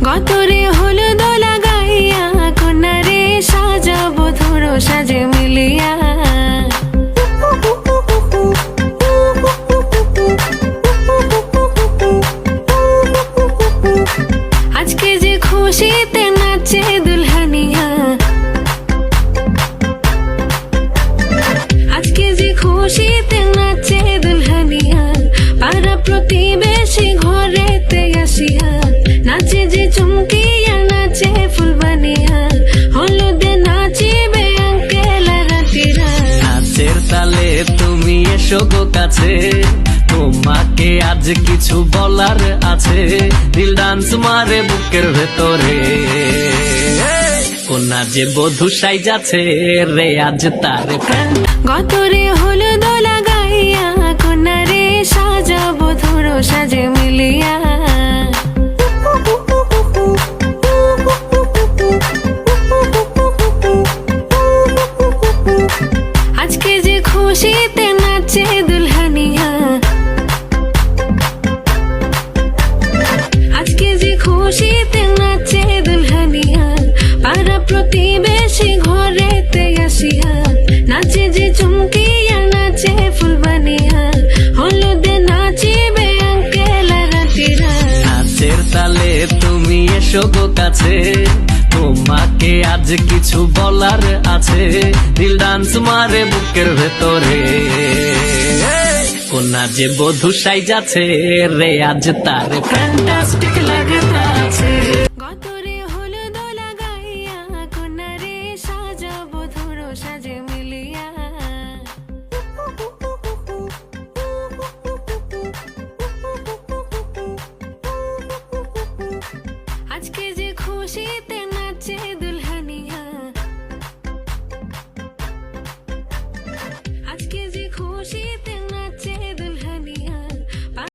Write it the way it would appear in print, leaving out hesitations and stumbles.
গতরে হলুদ লাগাইয়া কন্যারে সাজাবো ধরো সাজে মিলিয়া। আজকে যে খুশিতে নাচে দুলহানিয়া, আজকে যে খুশিতে নাচে দুলহানিয়া, পাড়া প্রতিবেশী ঘরেতে আসিয়া নাচে যে চুমকিয়া নাচে ফুলবানিয়া, হলুদে নাচিবে আঙ্কেল আর আন্টিরা। নাচের তালে তুমি এসো গো কাছে, তোমাকে আজ কিছু বলার আছে। দিল ডান্স মারে বুকের ভেতরে, কোনা যে বধূ সাইজাছে রে আজ তার প্রাণ। গতরে হলুদ লাগাইয়া কন্যারে সাজাবো ধরো সাজে মিলিয়া। আজকে যে খুশিতে নাচে দুলহানিয়া, আজকে যে খুশিতে নাচে দুলহানিয়া, পাড়া প্রতিবেশী ঘরেতে আসিয়া নাচে যে চুমকিয়া নাচে ফুলবানিয়া, হলুদে নাচিবে আঙ্কেল আর আন্টিরা। নাচের তালে তুমি এসো গো কাছে, তোমাকে আজ কিছু বলার আছে। দিল ডান্স মারে বুকের ভেতরে, কোনা যে বধূ সাইজাছে রে আজ তার ফ্যান্টাস্টিক লাগতাছে। গতরে হলুদ লাগাইয়া কন্যারে সাজাবো ধরো সাজে মিলিয়া। আজকে যে খুশিতে